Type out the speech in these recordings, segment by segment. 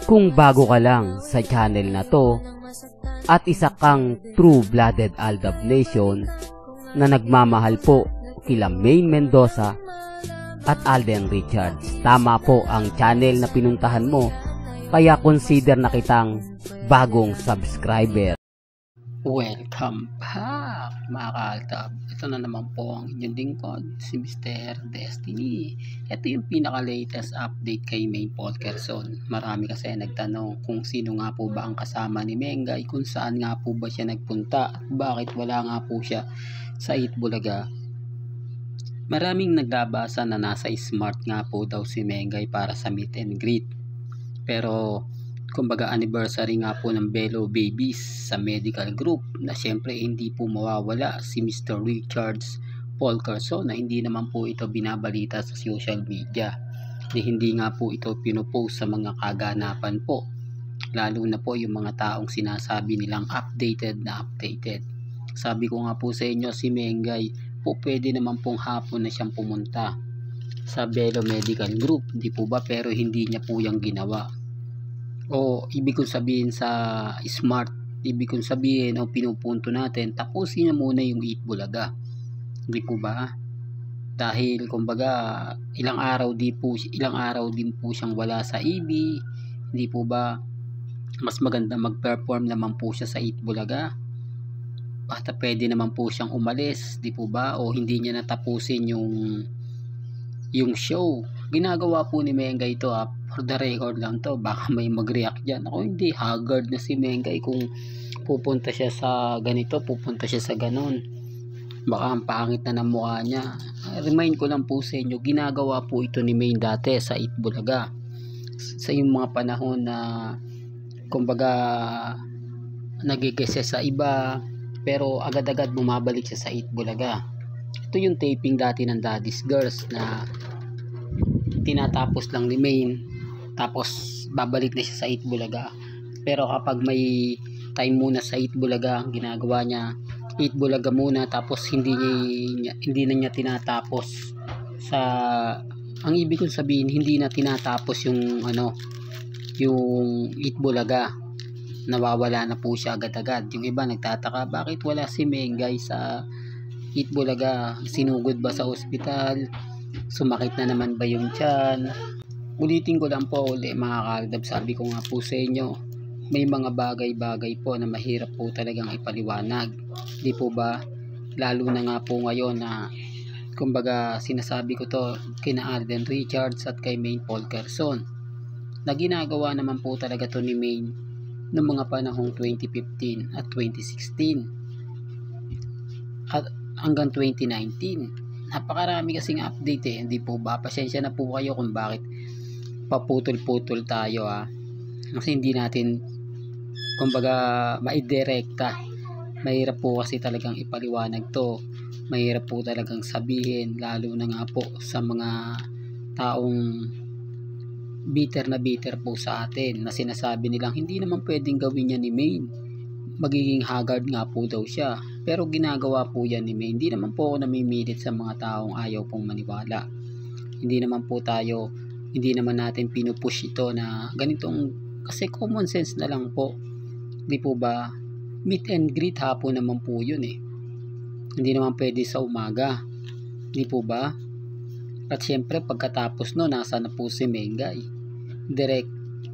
Kung bago ka lang sa channel na to at isa kang true-blooded Aldab Nation na nagmamahal po kila Maine Mendoza at Alden Richards, tama po ang channel na pinuntahan mo, kaya consider na kitang bagong subscriber. Welcome back mga ka-Aldab. Ito na naman po ang inyong lingkod, si Mr. Destiny. Ito yung pinaka-latest update kay Maine Polkerson. Marami kasi nagtanong kung sino nga po ba ang kasama ni Mengay, kung saan nga po ba siya nagpunta, at bakit wala nga po siya sa Itbulaga. Maraming nagbabasa na nasa Smart nga po daw si Mengay para sa meet and greet. Pero kumbaga anniversary nga po ng Bello Babies sa medical group na syempre hindi po mawawala si Mr. Richards Polkerson, na hindi naman po ito binabalita sa social media. Hindi nga po ito pinopost sa mga kaganapan po, lalo na po yung mga taong sinasabi nilang updated na updated. Sabi ko nga po sa inyo, si Mengay po pwede naman pong hapon na siyang pumunta sa Bello Medical Group, di po ba, pero hindi niya po yung ginawa. O ibig kong sabihin sa Smart, ibig kong sabihin o pinupunto natin, tapusin na muna yung Itbulaga, di po ba? Dahil kumbaga ilang araw din po siyang wala sa EB, hindi po ba? Mas maganda mag-perform naman po siya sa Itbulaga. Basta pwede naman po siyang umalis, di po ba? O hindi niya natapusin yung show. Ginagawa po ni Mengay ito, for the record lang to, baka may mag-react dyan. Ako hindi, haggard na si Mengay kung pupunta siya sa ganito, pupunta siya sa ganon. Baka ang pangit na ng mukha niya. Remind ko lang po sa inyo, ginagawa po ito ni Maine dati sa Itbulaga. Sa yung mga panahon na kumbaga nagigese sa iba, pero agad-agad bumabalik siya sa Itbulaga. Ito yung taping dati ng Daddy's Girls na tinatapos lang ni Maine, tapos babalik na siya sa Itbulaga. Pero kapag may time muna sa Itbulaga, ang ginagawa niya Itbulaga muna, tapos hindi na niya tinatapos sa, ang ibig kong sabihin, hindi na tinatapos yung yung Itbulaga, nawawala na po siya agad-agad. Yung iba nagtataka, bakit wala si Mengay sa Itbulaga? Sinugod ba sa ospital? Sumakit na naman ba yung tiyan? Ulitin ko lang po ulit mga ka-Aldab, sabi ko nga po sa inyo, may mga bagay-bagay po na mahirap po talagang ipaliwanag, di po ba? Lalo na nga po ngayon na kumbaga sinasabi ko to kina Alden Richards at kay Maine Polkerson, na ginagawa naman po talaga to ni Maine noong mga panahong 2015 at 2016 at hanggang 2019. Napakarami kasing update hindi po ba? Pasensya na po kayo kung bakit paputol-putol tayo kasi hindi natin kumbaga maidirekta. Mahirap po kasi talagang ipaliwanag to, mahirap po talagang sabihin, lalo na nga po sa mga taong bitter po sa atin, na sinasabi nilang hindi naman pwedeng gawin niya ni Maine, magiging haggard nga po daw siya, pero ginagawa po yan ni Maine. Hindi naman po ako namimilit sa mga taong ayaw pong maniwala. Hindi naman natin pinupush ito na ganitong, kasi common sense na lang po, di po ba? Meet and greet hapon naman po yun hindi naman pwede sa umaga, di po ba? At syempre pagkatapos no, nasa na po si Mengay,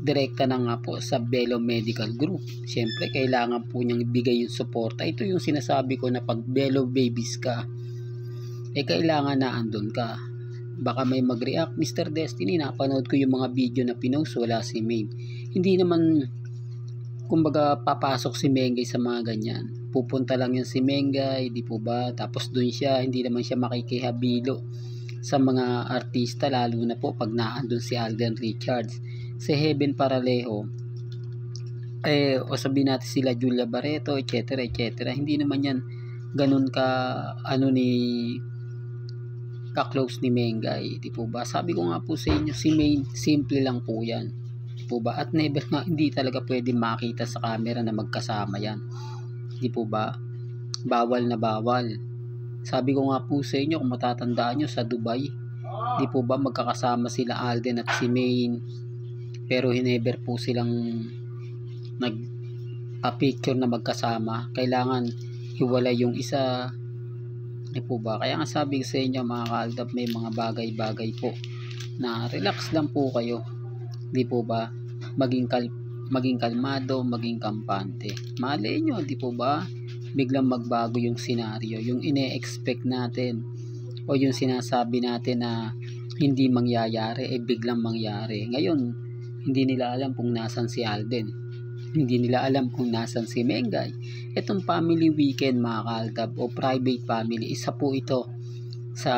direkta na nga po sa Bello Medical Group. Syempre kailangan po niyang ibigay yung suporta. Ito yung sinasabi ko na pag Bello Babies ka, kailangan na andun ka. Baka may mag-react, Mr. Destiny, napanood ko yung mga video na pinost, wala si Maine. Hindi naman kumbaga papasok si Mengay sa mga ganyan, pupunta lang yan si Mengay, di po ba? Tapos dun siya, hindi naman siya makikihabilo sa mga artista, lalo na po pag naandun si Alden Richards, si Heaven Paralejo, o sabihin natin sila Julia Barreto, etc. Hindi naman yan ganun ka-close ni Mengay, di po ba? Sabi ko nga po sa inyo, si Maine, simple lang po yan, di po ba? At never nga, hindi talaga pwede makita sa camera na magkasama yan, di po ba? Bawal na bawal. Sabi ko nga po sa inyo, kung matatandaan nyo sa Dubai, di po ba magkakasama sila Alden at si Maine, pero never po silang nagpa-picture na magkasama. Kailangan hiwalay yung isa, di po ba? Kaya nga sabi ko sa inyo mga kaaldab, may mga bagay-bagay po na relax lang po kayo, di po ba? Maging kalmado, maging kampante. Malay nyo, di po ba? Biglang magbago yung senaryo, yung ine-expect natin o yung sinasabi natin na hindi mangyayari, biglang mangyari. Ngayon, hindi nila alam kung nasan si Alden, hindi nila alam kung nasan si Mengay. Itong family weekend mga kaaldab o private family, isa po ito sa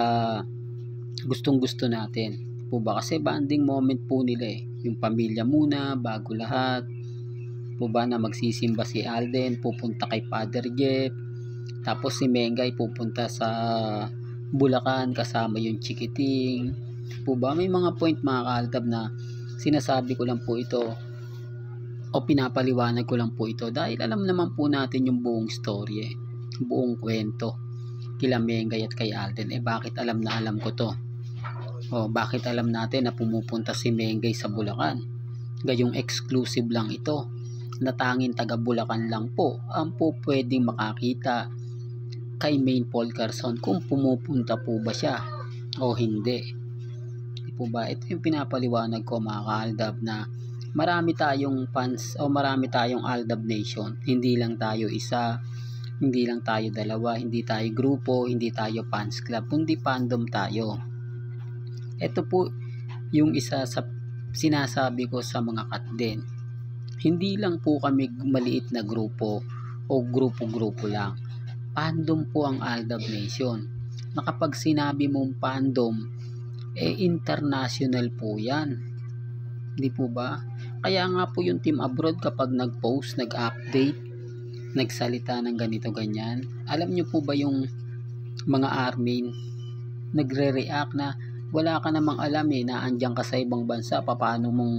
gustong gusto natin po ba, kasi banding moment po nila yung pamilya muna bago lahat po ba, na magsisimba si Alden, pupunta kay Father Jeff, tapos si Mengay pupunta sa Bulacan kasama yung Chikiting po ba. May mga point mga kaaldab na sinasabi ko lang po ito o pinapaliwanag ko lang po ito dahil alam naman po natin yung buong story, buong kwento kila Mengay at kay Alden. Bakit alam na alam ko to? Bakit alam natin na pumupunta si Mengay sa Bulacan? Gayong exclusive lang ito na tanging taga Bulacan lang po ang po pwedeng makakita kay Main Paul Carson kung pumupunta po ba siya o hindi. Di po ba? Ito yung pinapaliwanag ko mga kaaldab, na marami tayong fans o marami tayong Aldab Nation. Hindi lang tayo isa, hindi lang tayo dalawa, hindi tayo grupo, hindi tayo fans club, kundi fandom tayo. Ito po yung isa sa sinasabi ko sa mga katden. Hindi lang po kami maliit na grupo o grupo-grupo lang. Fandom po ang Aldab Nation. Na kapag sinabi mong fandom, international po yan. Hindi po ba? Kaya nga po yung team abroad kapag nag-post, nag-update, nagsalita ng ganito ganyan, alam nyo po ba yung mga army nagre-react na wala ka namang alam na andyan ka sa ibang bansa, paano mong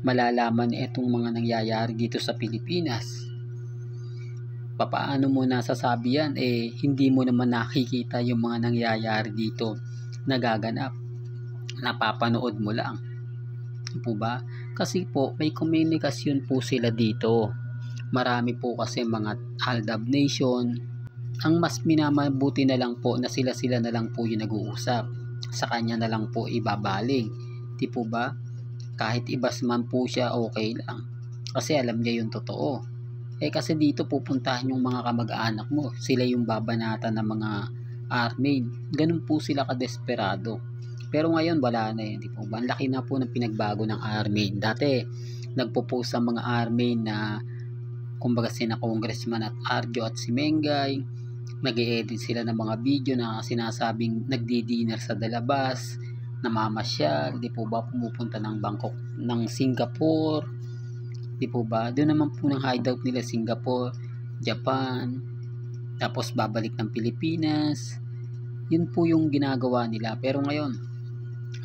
malalaman itong mga nangyayari dito sa Pilipinas? Paano mo nasasabi yan? Hindi mo naman nakikita yung mga nangyayari dito nagaganap, napapanood mo lang po ba? Kasi po may komunikasyon po sila dito. Marami po kasi mga Aldab Nation. Ang mas minamabuti na lang po na sila na lang po yung nag-uusap, sa kanya na lang po ibabaling, di po ba? Kahit ibas man po siya, okay lang, kasi alam niya yung totoo. Kasi dito pupuntahan yung mga kamag-anak mo, sila yung babanatan ng mga army. Ganun po sila kadesperado. Pero ngayon wala na di po ba? Ang laki na po ng pinagbago ng army. Dati nagpo-post ang mga army na kumbaga sina Congressman at Arjo at si Mengay, nag-e-edit sila ng mga video na sinasabing nagdi-dinner sa Dalabas, namamasyal, di po ba, pumupunta ng Bangkok, ng Singapore, di po ba, doon naman po ng hideout nila Singapore, Japan, tapos babalik ng Pilipinas. Yun po yung ginagawa nila. Pero ngayon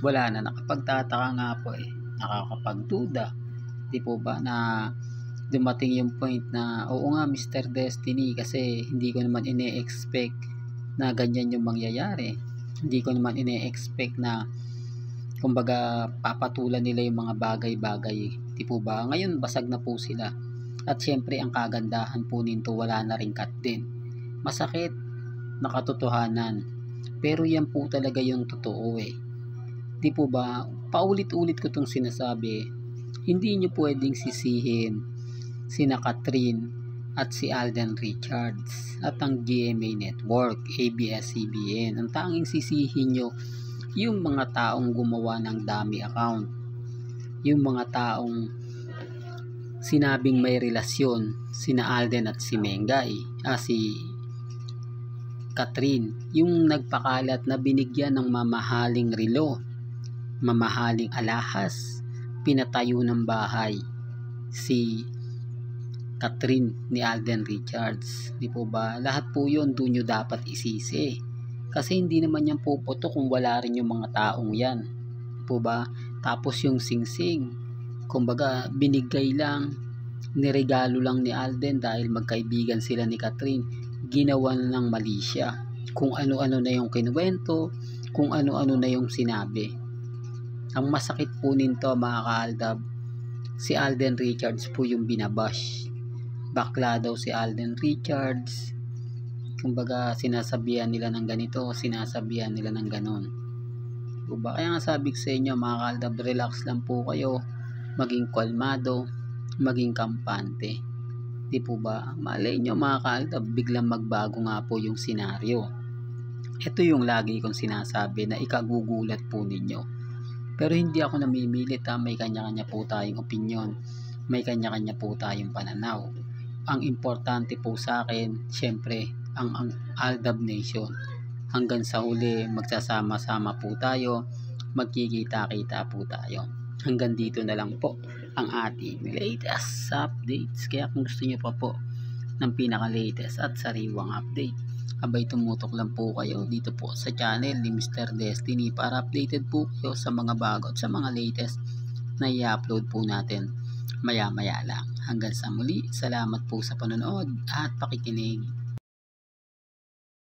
wala na. Nakapagtataka nga po nakakapagduda, di po ba, na dumating yung point na oo nga Mr. Destiny, kasi hindi ko naman ine-expect na ganyan yung mangyayari. Hindi ko naman ine-expect na kumbaga papatulan nila yung mga bagay-bagay, di po ba? Ngayon basag na po sila. At syempre ang kagandahan po nito, wala na ring cut din. Masakit na katotohanan, pero yan po talaga yung totoo di po ba? Paulit-ulit ko itong sinasabi. Hindi nyo pwedeng sisihin sina Catherine at si Alden Richards at ang GMA Network, ABS-CBN. Ang tanging sisihin nyo yung mga taong gumawa ng dummy account, yung mga taong sinabing may relasyon sina Alden at si Mengay, si Catherine, yung nagpakalat na binigyan ng mamahaling relo, mamahaling alahas, pinatayo ng bahay si Catherine ni Alden Richards, di po ba? Lahat po yun doon nyo dapat isisi, kasi hindi naman yan puputo kung wala rin yung mga taong yan, di po ba? Tapos yung singsing, kumbaga binigay lang, niregalo lang ni Alden dahil magkaibigan sila ni Catherine, ginawa ng mali siya. Kung ano-ano na yung kinuwento, kung ano-ano na yung sinabi. Ang masakit po nito mga kaaldab, si Alden Richards po yung binabash. Bakla daw si Alden Richards. Kumbaga sinasabihan nila ng ganito, sinasabihan nila ng ganon. Diba? Kaya nga sabi ko sa inyo mga kaaldab, relax lang po kayo, maging kalmado, maging kampante. Di po ba? Malay nyo mga kaaldab, biglang magbago nga po yung senaryo. Ito yung lagi kong sinasabi na ikagugulat po ninyo. Pero hindi ako namimilit ha, may kanya-kanya po tayong opinion, may kanya-kanya po tayong pananaw. Ang importante po sa akin, syempre, ang Aldab Nation. Hanggang sa huli, magsasama-sama po tayo, magkikita-kita po tayo. Hanggang dito na lang po ang ating latest updates. Kaya kung gusto niyo pa po ng pinaka-latest at sariwang update, abay tumutok lang po kayo dito po sa channel ni Mr. Destiny para updated po kayo sa mga bago at sa mga latest na i-upload po natin maya-maya lang. Hanggang sa muli, salamat po sa panonood at pakikinig.